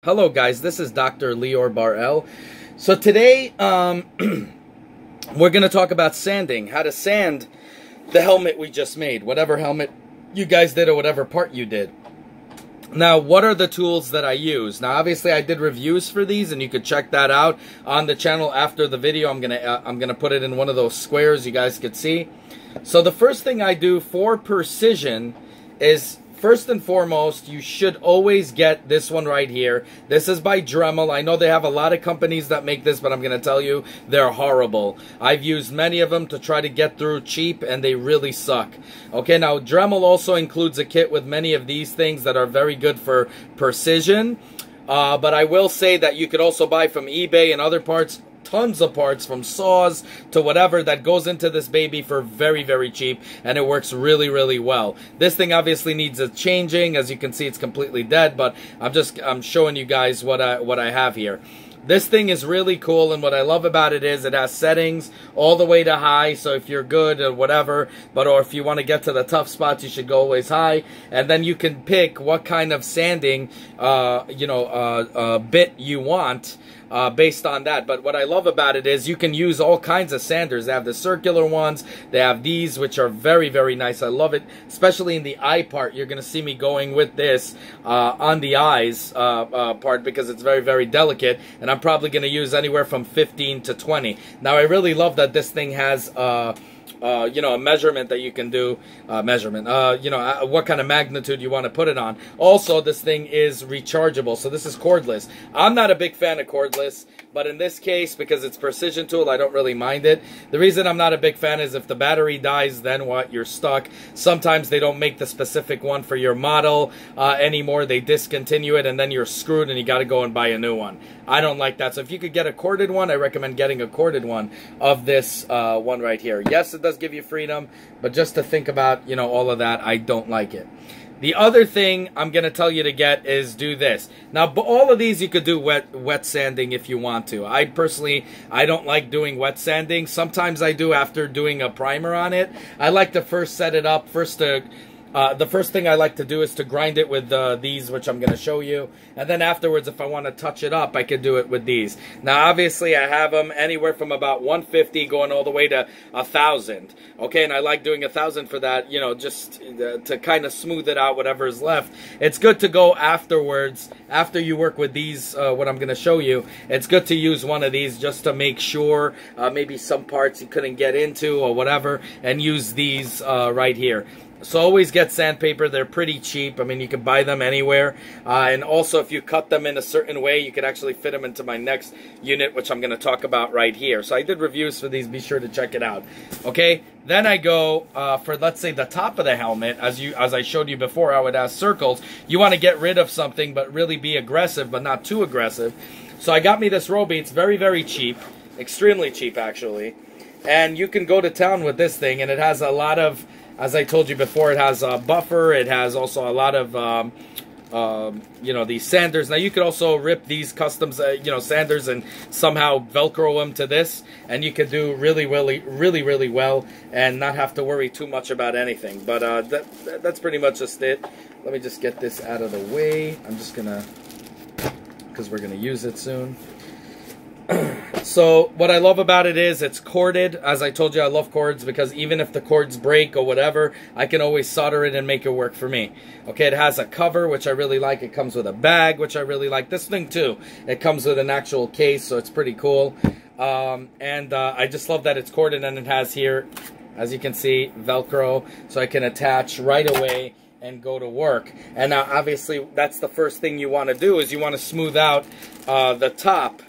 Hello guys, this is Dr. Lior Bar-El. So today we're going to talk about sanding, how to sand the helmet we just made, whatever helmet you guys did or whatever part you did. Now, what are the tools that I use? Now, obviously I did reviews for these and you could check that out on the channel after the video. I'm going to put it in one of those squares you guys could see. So the first thing I do for precision is, first and foremost, you should always get this one right here. This is by Dremel. I know they have a lot of companies that make this, but I'm going to tell you, they're horrible. I've used many of them to try to get through cheap, and they really suck. Okay, now Dremel also includes a kit with many of these things that are very good for precision. But I will say that you could also buy from eBay and other parts, tons of parts from saws to whatever that goes into this baby for very, very cheap, and it works really, really well. This thing obviously needs a changing. As you can see, it's completely dead, but I'm showing you guys what I have here. This thing is really cool, and what I love about it is it has settings all the way to high, so if you're good or whatever, or if you want to get to the tough spots, you should go always high, and then you can pick what kind of sanding bit you want based on that. But what I love about it is you can use all kinds of sanders. They have the circular ones, they have these, which are very, very nice. I love it, especially in the eye part. You're going to see me going with this on the eyes part because it's very, very delicate, and I'm probably going to use anywhere from 15 to 20. Now, I really love that this thing has a measurement that you can do, what kind of magnitude you want to put it on. Also, this thing is rechargeable, so this is cordless. I'm not a big fan of cordless, but in this case, because it's precision tool, I don't really mind it. The reason I'm not a big fan is if the battery dies, then what? You're stuck. Sometimes they don't make the specific one for your model anymore. They discontinue it, and then you're screwed, and you got to go and buy a new one. I don't like that. So if you could get a corded one, I recommend getting a corded one of this one right here. Yes, it does give you freedom, but just to think about, all of that, I don't like it. The other thing I'm going to tell you to get is do this. Now, all of these you could do wet sanding if you want to. I personally don't like doing wet sanding. Sometimes I do after doing a primer on it. I like to first set it up. The first thing I like to do is to grind it with these, which I'm going to show you. And then afterwards, if I want to touch it up, I could do it with these. Now, obviously, I have them anywhere from about 150 going all the way to 1,000. Okay, and I like doing 1,000 for that, just to kind of smooth it out, whatever is left. It's good to go afterwards, after you work with these, what I'm going to show you. It's good to use one of these just to make sure maybe some parts you couldn't get into or whatever, and use these right here. So always get sandpaper. They're pretty cheap. I mean, you can buy them anywhere. And also, if you cut them in a certain way, you could actually fit them into my next unit, which I'm going to talk about right here. So I did reviews for these. Be sure to check it out. Okay, then I go for, let's say, the top of the helmet. As I showed you before, I would have circles. You want to get rid of something, but really be aggressive, but not too aggressive. So I got me this Roby. It's very, very cheap. Extremely cheap, actually. And you can go to town with this thing, and it has a lot of... As I told you before, it has a buffer. It has also a lot of, these sanders. Now, you could also rip these custom, sanders and somehow Velcro them to this. And you could do really, really, really, really well and not have to worry too much about anything. But that's pretty much just it. Let me just get this out of the way. I'm just going to, because we're going to use it soon. So what I love about it is it's corded. As I told you, I love cords because even if the cords break or whatever, I can always solder it and make it work for me. Okay, it has a cover, which I really like. It comes with a bag, which I really like. This thing too, it comes with an actual case, so it's pretty cool. I just love that it's corded, and it has here, as you can see, Velcro, so I can attach right away and go to work. And now obviously that's the first thing you want to do, is you want to smooth out the top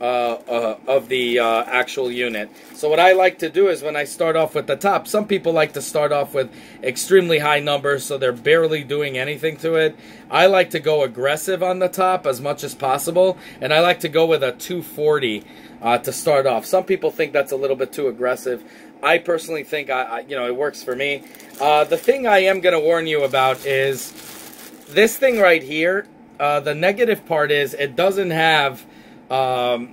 of the actual unit. So what I like to do is when I start off with the top, some people like to start off with extremely high numbers so they're barely doing anything to it. I like to go aggressive on the top as much as possible, and I like to go with a 240 to start off. Some people think that's a little bit too aggressive. I personally think it works for me. The thing I am going to warn you about is this thing right here. The negative part is it doesn't have a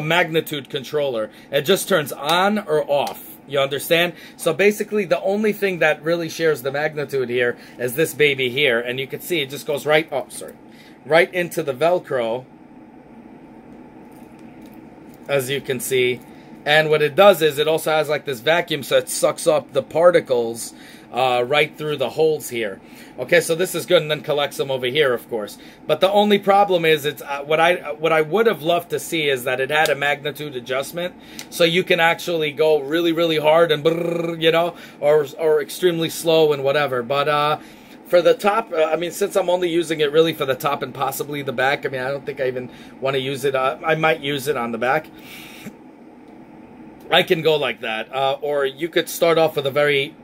magnitude controller. It just turns on or off. You understand? So basically the only thing that really shares the magnitude here is this baby here, and you can see it just goes right, right into the Velcro, as you can see. And what it does is it also has like this vacuum, so it sucks up the particles right through the holes here. Okay, so this is good, and then collects them over here, of course. But the only problem is, it's what I would have loved to see is that it had a magnitude adjustment, so you can actually go really, really hard and brrr, you know, or extremely slow and whatever. But for the top, I mean, since I'm only using it really for the top and possibly the back, I mean, I don't think I even want to use it. I might use it on the back. I can go like that, or you could start off with a very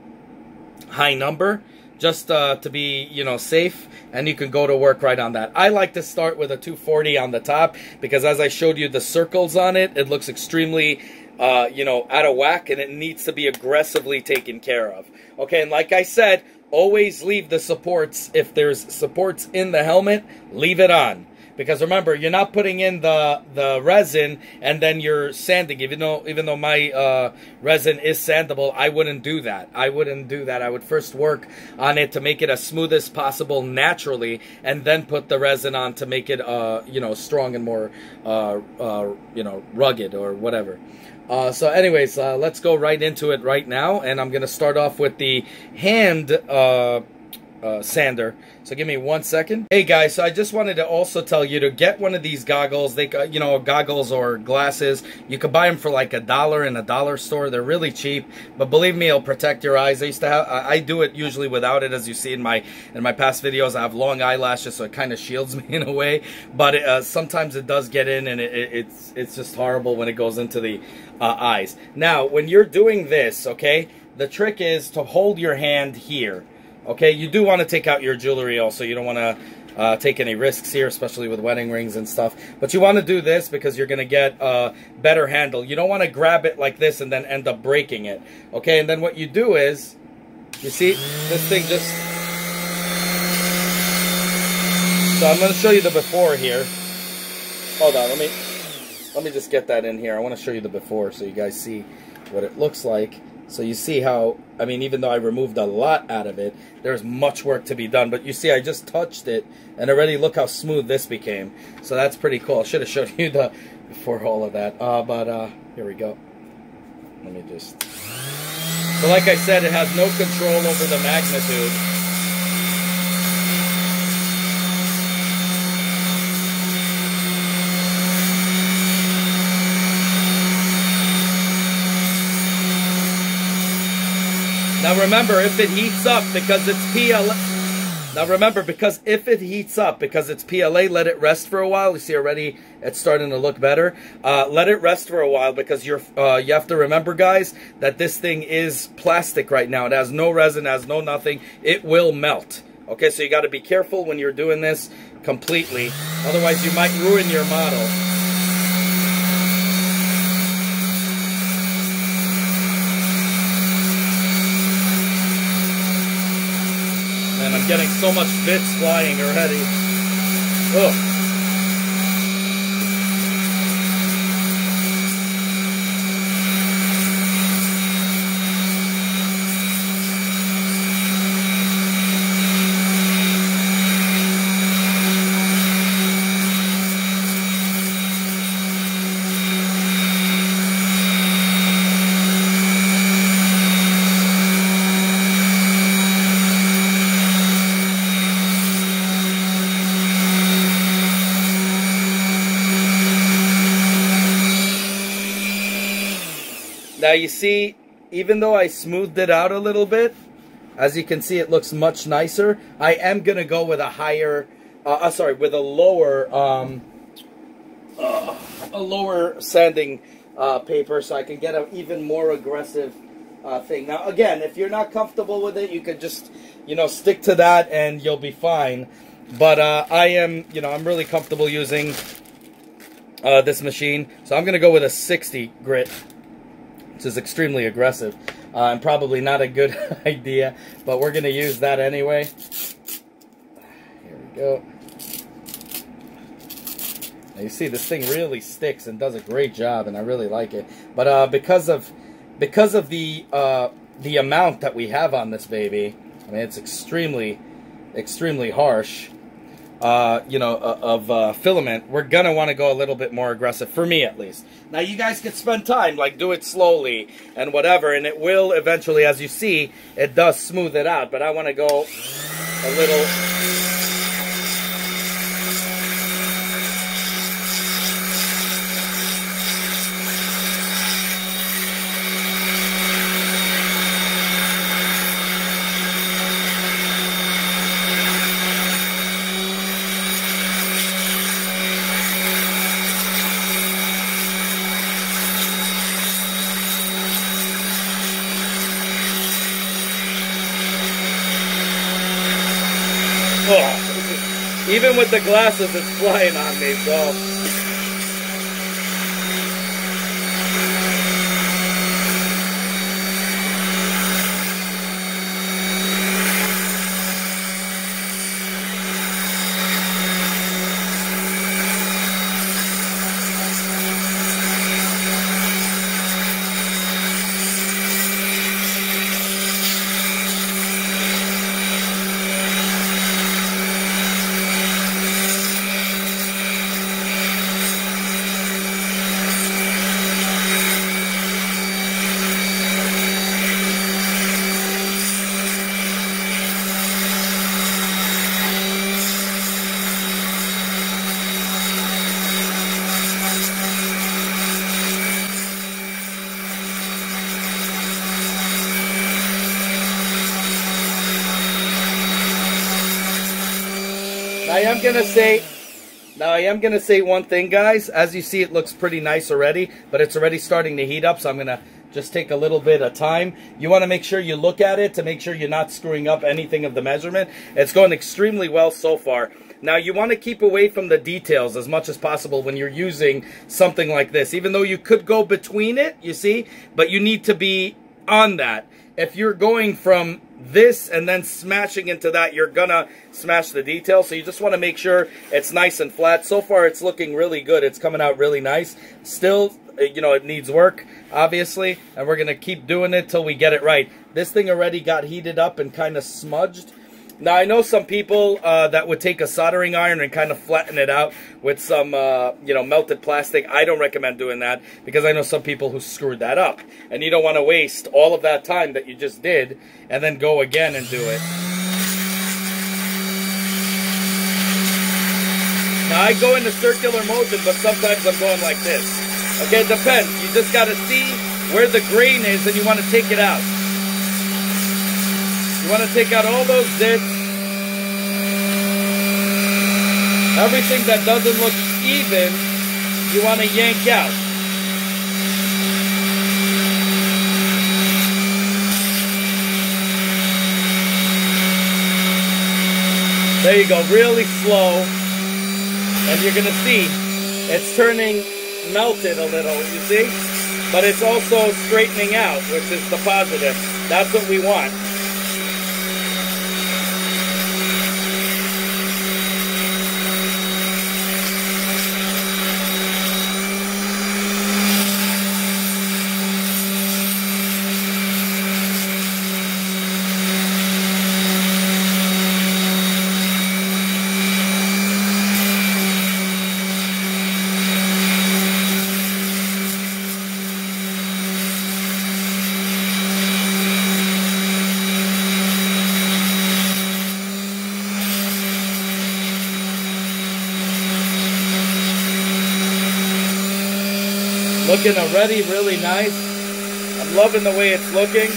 high number, just to be, you know, safe, and you can go to work right on that. I like to start with a 240 on the top, because as I showed you the circles on it, it looks extremely, you know, out of whack, and it needs to be aggressively taken care of. Okay, and like I said, always leave the supports, if there's supports in the helmet, leave it on. Because remember, you're not putting in the resin and then you're sanding. Even though my resin is sandable, I wouldn't do that. I wouldn't do that. I would first work on it to make it as smooth as possible naturally, and then put the resin on to make it you know, strong and more you know, rugged or whatever. So anyways, let's go right into it right now, and I'm gonna start off with the hand sander. So give me 1 second. Hey guys, so I just wanted to also tell you to get one of these goggles. They, you know, goggles or glasses. You could buy them for like $1 in a dollar store. They're really cheap, but believe me, it'll protect your eyes. I used to have, I do it usually without it, as you see in my past videos. I have long eyelashes, so it kind of shields me in a way. But sometimes it does get in, and it's just horrible when it goes into the eyes. Now, when you're doing this, okay, the trick is to hold your hand here. Okay, you do want to take out your jewelry also. You don't want to take any risks here, especially with wedding rings and stuff. But you want to do this because you're going to get a better handle. You don't want to grab it like this and then end up breaking it. Okay, and then what you do is, you see, this thing just... So I'm going to show you the before here. Hold on, let me just get that in here. I want to show you the before so you guys see what it looks like. So you see how, I mean, even though I removed a lot out of it, there's much work to be done. But you see, I just touched it, and already look how smooth this became. So that's pretty cool. I should have showed you the before all of that. But here we go. Let me just... So like I said, it has no control over the magnitude. Now remember, if it heats up because it's PLA... Now remember, because if it heats up because it's PLA, let it rest for a while. You see already it's starting to look better. Let it rest for a while, because you have to remember, guys, that this thing is plastic right now. It has no resin, has no nothing. It will melt. Okay, so you got to be careful when you're doing this completely. Otherwise, you might ruin your model. And I'm getting so much bits flying already. Ugh. Now you see, even though I smoothed it out a little bit, as you can see, it looks much nicer. I am gonna go with a higher, with a lower sanding paper, so I can get an even more aggressive thing. Now again, if you're not comfortable with it, you could just, you know, stick to that and you'll be fine. But I am, you know, I'm really comfortable using this machine, so I'm gonna go with a 60 grit. Which is extremely aggressive and probably not a good idea, but we're going to use that anyway. Here we go. Now you see, this thing really sticks and does a great job, and I really like it. But because of the amount that we have on this baby, I mean, it's extremely harsh. filament, we're gonna want to go a little bit more aggressive, for me at least. Now you guys can spend time, like do it slowly and whatever, and it will eventually, as you see, it does smooth it out, but I want to go a little... Oh, even with the glasses, it's flying on me, so... I am gonna say one thing, guys. As you see, it looks pretty nice already, but it's already starting to heat up, so I'm gonna just take a little bit of time. You want to make sure you look at it to make sure you're not screwing up anything of the measurement. It's going extremely well so far. Now, you want to keep away from the details as much as possible when you're using something like this, even though you could go between it, you see, but you need to be on that. If you're going from this and then smashing into that, you're gonna smash the detail. So you just want to make sure it's nice and flat. So far, it's looking really good. It's coming out really nice. Still, you know, it needs work, obviously, and we're gonna keep doing it till we get it right. This thing already got heated up and kind of smudged. Now, I know some people that would take a soldering iron and kind of flatten it out with some, melted plastic. I don't recommend doing that because I know some people who screwed that up. And you don't want to waste all of that time that you just did and then go again and do it. Now, I go into circular motion, but sometimes I'm going like this. Okay, it depends. You just got to see where the grain is and you want to take it out. You want to take out all those zits. Everything that doesn't look even, you want to yank out. There you go, really slow. And you're going to see, it's turning melted a little, you see? But it's also straightening out, which is the positive. That's what we want. Looking already really nice. I'm loving the way it's looking.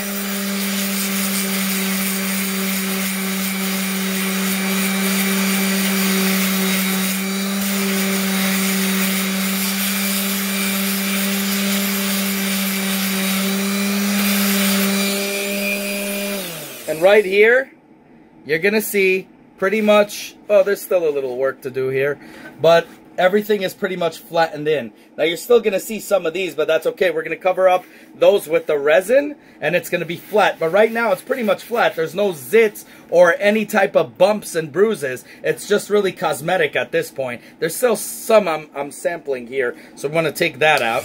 And right here, you're gonna see pretty much, oh, there's still a little work to do here, but everything is pretty much flattened in. Now, you're still going to see some of these, but that's okay. We're going to cover up those with the resin, and it's going to be flat. But right now, it's pretty much flat. There's no zits or any type of bumps and bruises. It's just really cosmetic at this point. There's still some I'm sampling here, so I'm going to take that out.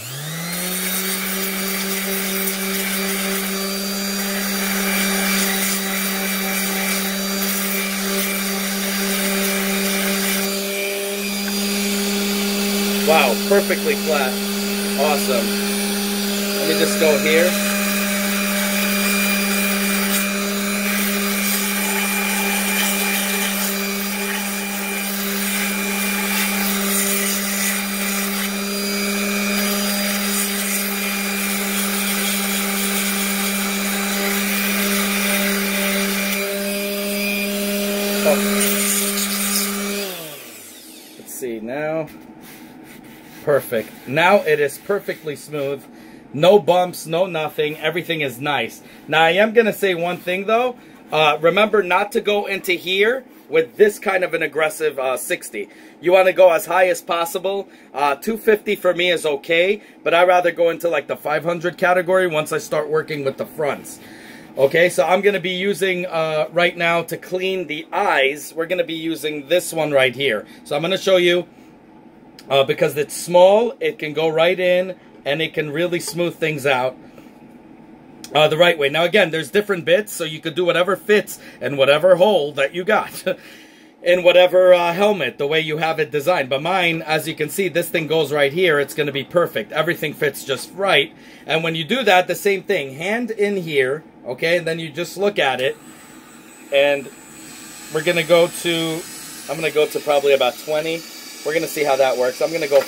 Wow, perfectly flat. Awesome. Let me just go here. Let's see now. Perfect. Now it is perfectly smooth. No bumps, no nothing. Everything is nice. Now I am going to say one thing though. Remember not to go into here with this kind of an aggressive 60. You want to go as high as possible. 250 for me is okay, but I'd rather go into like the 500 category once I start working with the fronts. Okay, so I'm going to be using, right now, to clean the eyes, we're going to be using this one right here. So I'm going to show you, because it's small, it can go right in, and it can really smooth things out the right way. Now, again, there's different bits, so you could do whatever fits in whatever hole that you got. In whatever helmet, the way you have it designed. But mine, as you can see, this thing goes right here. It's going to be perfect. Everything fits just right. And when you do that, the same thing. Hand in here, okay? And then you just look at it. And we're going to go to, I'm going to go to probably about 20. We're going to see how that works. I'm going to go.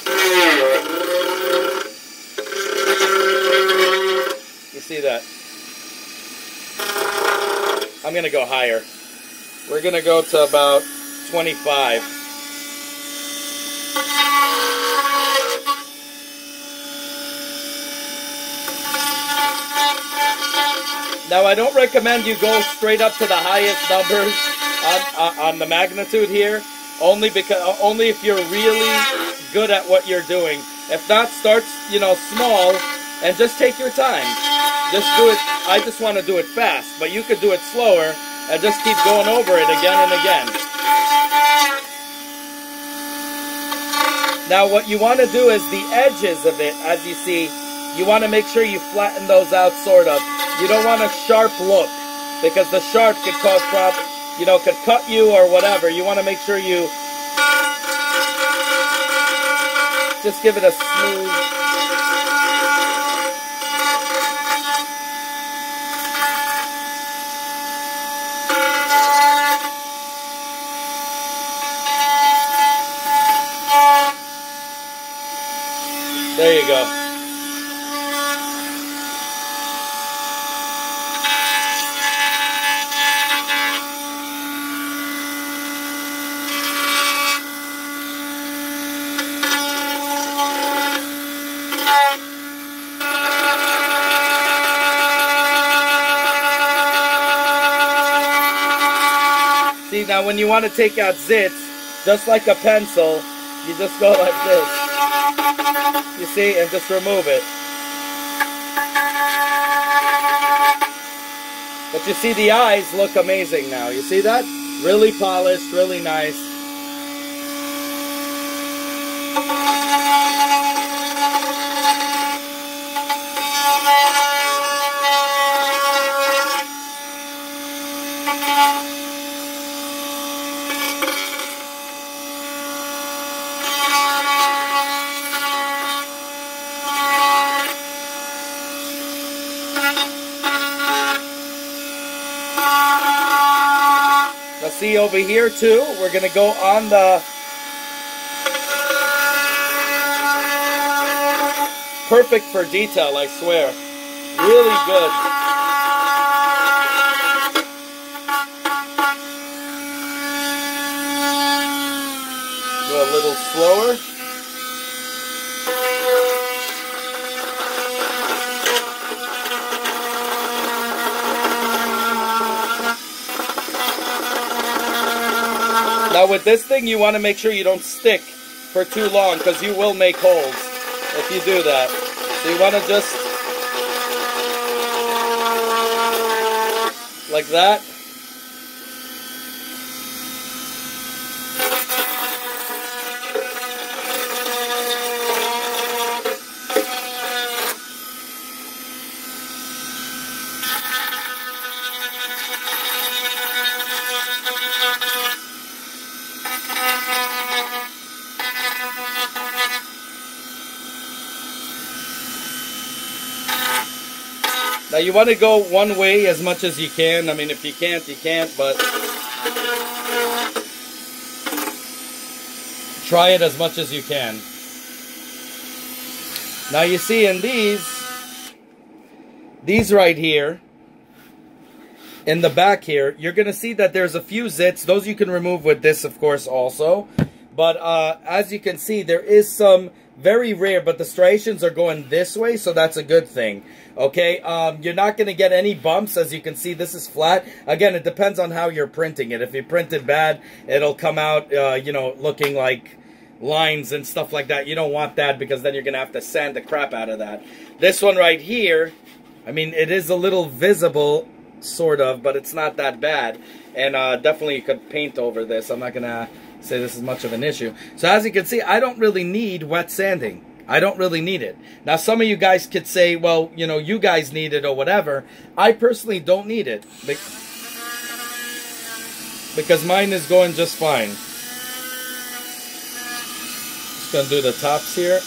You see that? I'm going to go higher. We're going to go to about 25. Now, I don't recommend you go straight up to the highest numbers on the magnitude here, only if you're really good at what you're doing. If not, start, you know, small and just take your time. Just do it. I just want to do it fast, but you could do it slower and just keep going over it again and again. Now what you want to do is the edges of it, as you see, you want to make sure you flatten those out sort of. You don't want a sharp look, because the sharp could cause problems, you know, could cut you or whatever. You want to make sure you just give it a smooth. There you go. See, now when you want to take out zits, just like a pencil, you just go like this. You see, and just remove it. But you see the eyes look amazing now. You see that? Really polished, really nice. Now see over here too, we're going to go on the perfect for detail, I swear. Really good. Go a little slower. Now with this thing, you want to make sure you don't stick for too long, because you will make holes if you do that. So you want to just, like that. Now you want to go one way as much as you can. I mean, if you can't, you can't, but try it as much as you can. Now you see in these right here, in the back here, you're going to see that there's a few zits. Those you can remove with this, of course, also. But as you can see, there is some very rare, but the striations are going this way, so that's a good thing. Okay, you're not going to get any bumps. As you can see, this is flat. Again, it depends on how you're printing it. If you print it bad, it'll come out, you know, looking like lines and stuff like that. You don't want that, because then you're going to have to sand the crap out of that. This one right here, I mean, it is a little visible, sort of, but it's not that bad. And definitely you could paint over this. I'm not going to say this is much of an issue. So as you can see, I don't really need wet sanding. I don't really need it. Now, some of you guys could say, well, you know, you guys need it or whatever. I personally don't need it, because mine is going just fine. Just going to do the tops here.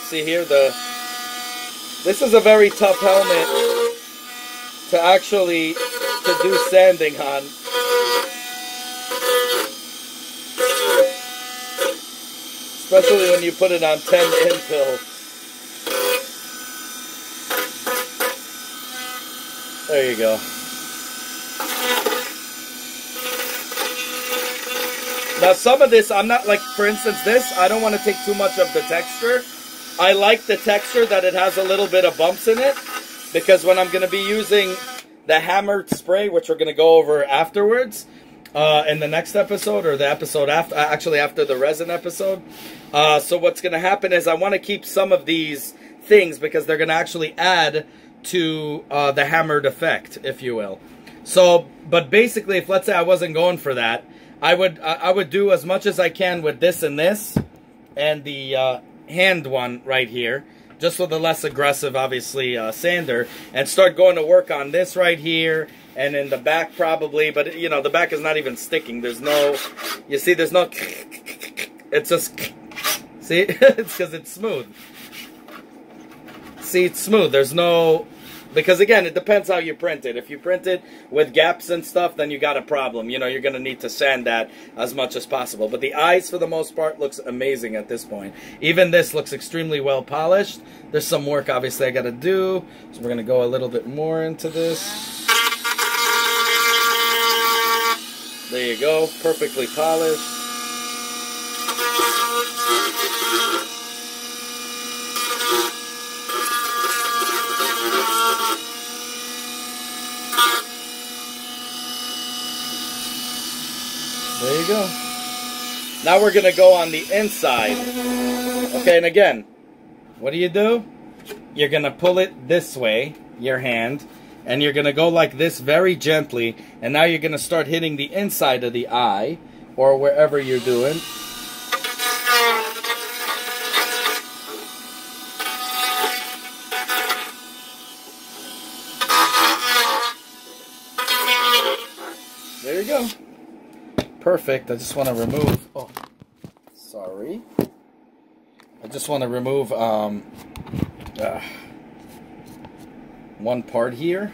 See here, this is a very tough helmet to actually do sanding on. Especially when you put it on 10 infill. There you go. Now some of this, I'm not like, for instance this, I don't want to take too much of the texture. I like the texture that it has a little bit of bumps in it, because when I'm going to be using the hammered spray, which we're going to go over afterwards, in the next episode, or the episode after, actually after the resin episode. So what's going to happen is I want to keep some of these things, because they're going to actually add to the hammered effect, if you will. So, but basically, if let's say I wasn't going for that, I would do as much as I can with this and this, and the hand one right here, just with a less aggressive, obviously, sander, and start going to work on this right here, and in the back probably, but, you know, the back is not even sticking. There's no, you see, there's no, it's just, see, it's because it's smooth. See, it's smooth. There's no, because again, it depends how you print it. If you print it with gaps and stuff, then you got a problem. You know, you're going to need to sand that as much as possible. But the eyes, for the most part, looks amazing at this point. Even this looks extremely well polished. There's some work, obviously, I got to do. So we're going to go a little bit more into this. There you go. Perfectly polished. There you go. Now we're going to go on the inside. Okay, and again, what do? You're going to pull it this way, your hand, and you're going to go like this very gently, and now you're going to start hitting the inside of the eye, or wherever you're doing. There you go. Perfect. I just want to remove, oh, sorry. I just want to remove one part here.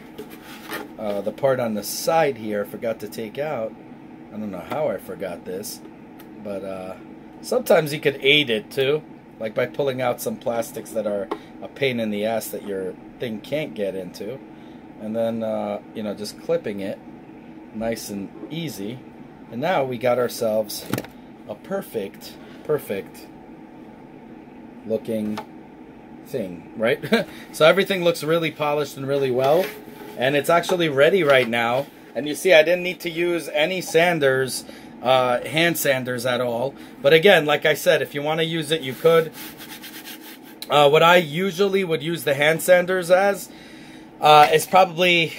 The part on the side here I forgot to take out. I don't know how I forgot this, but sometimes you could aid it too, like by pulling out some plastics that are a pain in the ass that your thing can't get into, and then you know, just clipping it nice and easy. And now we got ourselves a perfect looking thing, right? So everything looks really polished and really well, and it's actually ready right now. And you see, I didn't need to use any sanders, hand sanders at all. But again, like I said, if you want to use it, you could. What I usually would use the hand sanders as is probably,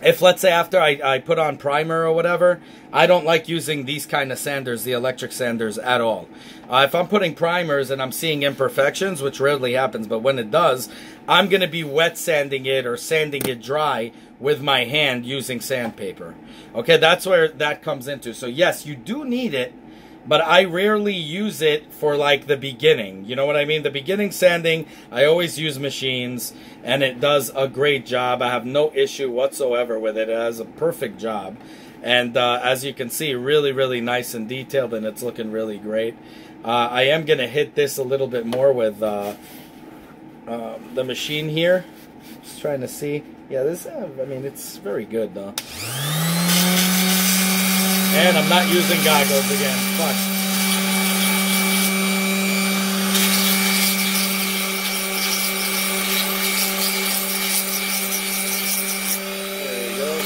if let's say after I put on primer or whatever, I don't like using these kind of sanders, the electric sanders, at all. If I'm putting primers and I'm seeing imperfections, which rarely happens, but when it does, I'm going to be wet sanding it or sanding it dry with my hand using sandpaper. Okay, that's where that comes into. So yes, you do need it, but I rarely use it for like the beginning. You know what I mean? The beginning sanding, I always use machines, and it does a great job. I have no issue whatsoever with it. It has a perfect job. And as you can see, really, really nice and detailed, and it's looking really great. I am going to hit this a little bit more with the machine here. Just trying to see. Yeah, this, I mean, it's very good, though. And I'm not using goggles again. Fuck. There you go.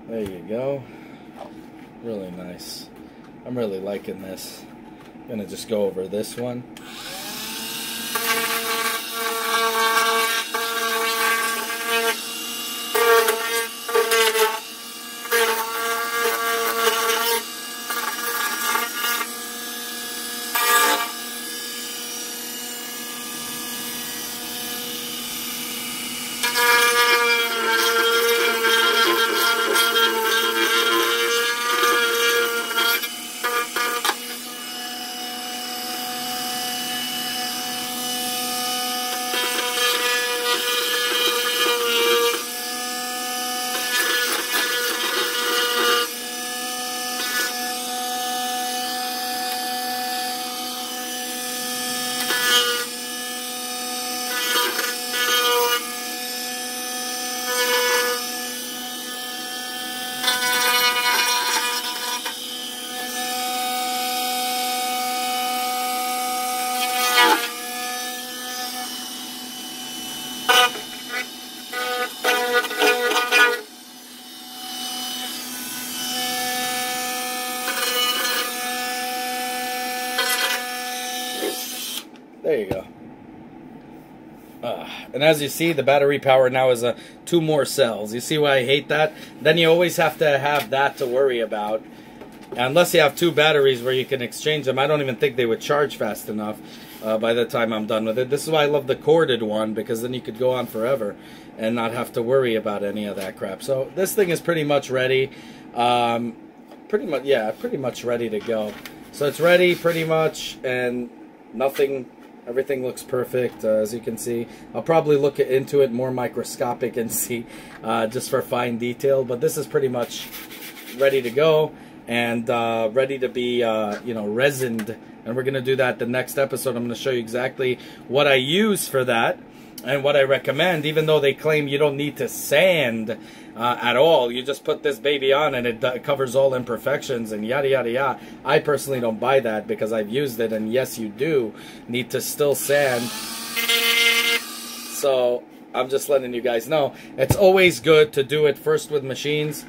There you go. Really nice. I'm really liking this. I'm gonna just go over this one. There you go. And as you see, the battery power now is 2 more cells. You see why I hate that? Then you always have to have that to worry about. Unless you have 2 batteries where you can exchange them, I don't even think they would charge fast enough by the time I'm done with it. This is why I love the corded one, because then you could go on forever and not have to worry about any of that crap. So this thing is pretty much ready. Pretty much ready to go. So it's ready pretty much, and everything looks perfect, as you can see. I'll probably look into it more microscopic and see just for fine detail, but this is pretty much ready to go and ready to be resined, and we're going to do that the next episode. I'm going to show you exactly what I use for that and what I recommend, even though they claim you don't need to sand at all. You just put this baby on and it covers all imperfections and yada yada yada. I personally don't buy that because I've used it, and yes, you do need to still sand. So I'm just letting you guys know, it's always good to do it first with machines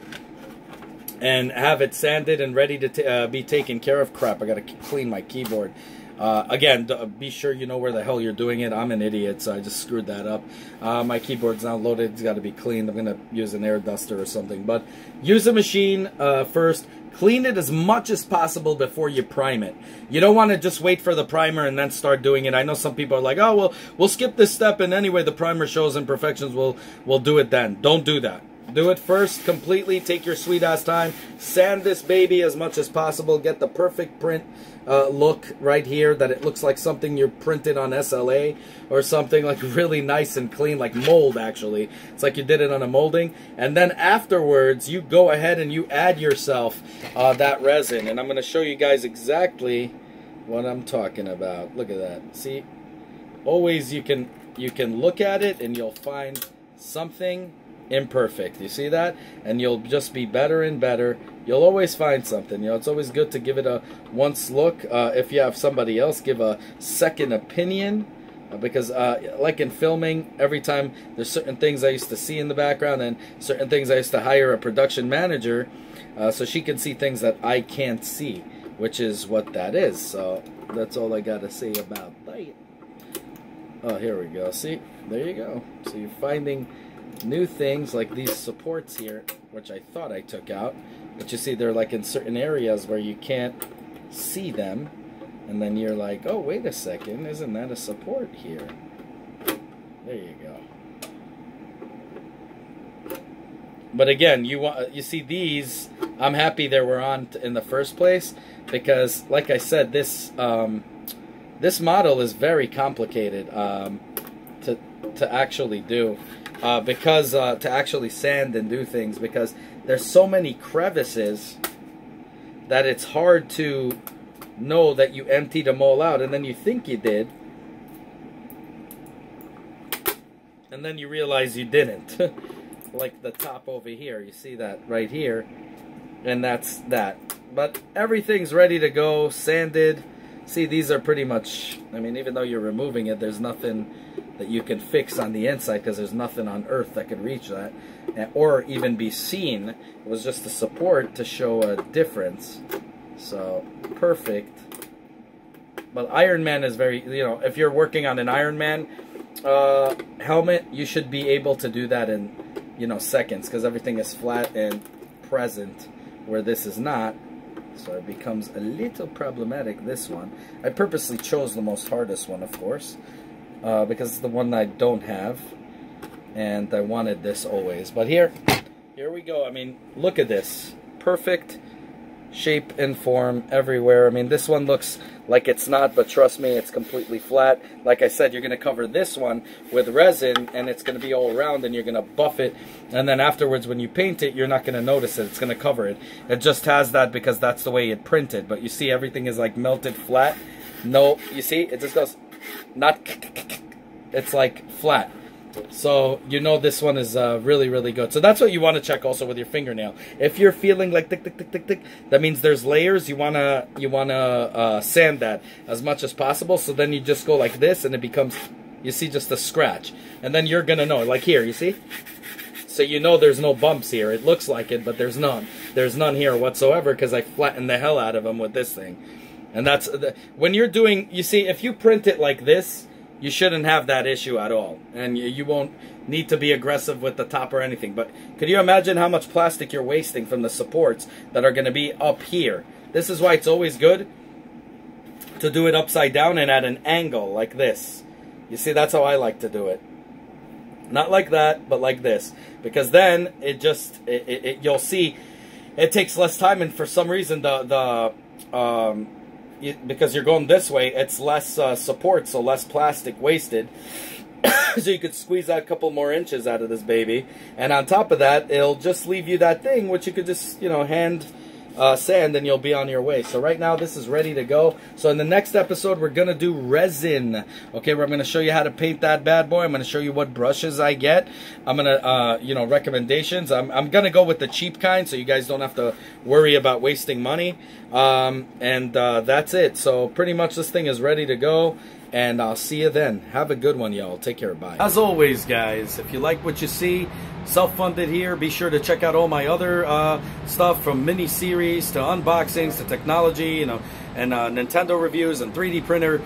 and have it sanded and ready to be taken care of. Crap, I gotta clean my keyboard. Again, be sure you know where the hell you're doing it. I'm an idiot, so I just screwed that up. My keyboard's not loaded. It's got to be cleaned. I'm going to use an air duster or something. But use a machine first. Clean it as much as possible before you prime it. You don't want to just wait for the primer and then start doing it. I know some people are like, oh, well, we'll skip this step, and anyway, the primer shows imperfections. We'll do it then. Don't do that. Do it first completely. Take your sweet ass time. Sand this baby as much as possible. Get the perfect print look right here, that it looks like something you're printed on SLA or something, like really nice and clean, like mold actually. It's like you did it on a molding. And then afterwards, you go ahead and you add yourself that resin. And I'm going to show you guys exactly what I'm talking about. Look at that. See? Always you can look at it and you'll find something imperfect. You see that? And you'll just be better and better. You'll always find something. You know, it's always good to give it a once look. If you have somebody else, give a second opinion. Because like in filming, every time there's certain things I used to see in the background and certain things I used to hire a production manager so she can see things that I can't see, which is what that is. So that's all I got to say about that. Oh, here we go. See? There you go. So you're finding new things like these supports here, which I thought I took out, but you see they're like in certain areas where you can't see them, And then you're like, oh, wait a second, isn't that a support here? There you go. But again, you see these, I'm happy they were on in the first place, because like I said, this this model is very complicated to actually do, because to actually sand and do things, because there's so many crevices that it's hard to know that you emptied them all out, and then you think you did, and then you realize you didn't. Like the top over here, you see that right here, and that's that. But everything's ready to go, sanded. See, these are pretty much, I mean, even though you're removing it, there's nothing that you can fix on the inside, because there's nothing on earth that could reach that or even be seen. It was just the support to show a difference. So perfect. But Iron Man is very, you know, if you're working on an Iron Man helmet, you should be able to do that in, you know, seconds, because everything is flat and present, where this is not. So it becomes a little problematic, this one. I purposely chose the most hardest one, of course, because it's the one I don't have, and I wanted this always. But here we go. I mean, look at this. Perfect shape and form everywhere. I mean, this one looks like it's not, but trust me, it's completely flat. Like I said, you're going to cover this one with resin, and it's going to be all around, and you're going to buff it, and then afterwards when you paint it, you're not going to notice it. It's going to cover it. It just has that because that's the way it printed. But you see, everything is like melted flat. No, you see, it just goes, not, it's like flat. So you know this one is really, really good. So that's what you want to check also with your fingernail. If you're feeling like tick, tick, tick, tick, tick, that means there's layers. You wanna sand that as much as possible. So then you just go like this, and it becomes, you see, just a scratch. And then you're gonna know, like here, you see. So you know there's no bumps here. It looks like it, but there's none. There's none here whatsoever, because I flattened the hell out of them with this thing. And that's when you're doing. You see, if you print it like this, you shouldn't have that issue at all, and you won't need to be aggressive with the top or anything. But could you imagine how much plastic you're wasting from the supports that are going to be up here? This is why it's always good to do it upside down and at an angle like this. You see, that's how I like to do it. Not like that, but like this. Because then it just, you'll see, it takes less time, and for some reason because you're going this way, it's less support, so less plastic wasted. So you could squeeze out a couple more inches out of this baby. And on top of that, it'll just leave you that thing, which you could just, you know, hand sand, and you'll be on your way. So right now, this is ready to go. So in the next episode, we're going to do resin. Okay, where I'm going to show you how to paint that bad boy. I'm going to show you what brushes I get. I'm going to, you know, recommendations. I'm going to go with the cheap kind, so you guys don't have to worry about wasting money. And that's it. So pretty much this thing is ready to go. And I'll see you then. Have a good one, y'all. Take care. Bye. As always, guys, if you like what you see, self-funded here, be sure to check out all my other stuff, from mini-series to unboxings to technology, you know, and Nintendo reviews and 3D printer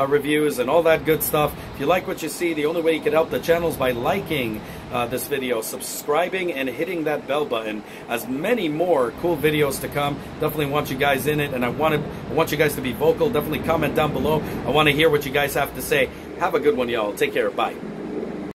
reviews and all that good stuff. If you like what you see, the only way you can help the channel is by liking this video, subscribing, and hitting that bell button. As many more cool videos to come. Definitely want you guys in it, and I want you guys to be vocal. Definitely comment down below. I want to hear what you guys have to say. Have a good one, y'all. Take care. Bye.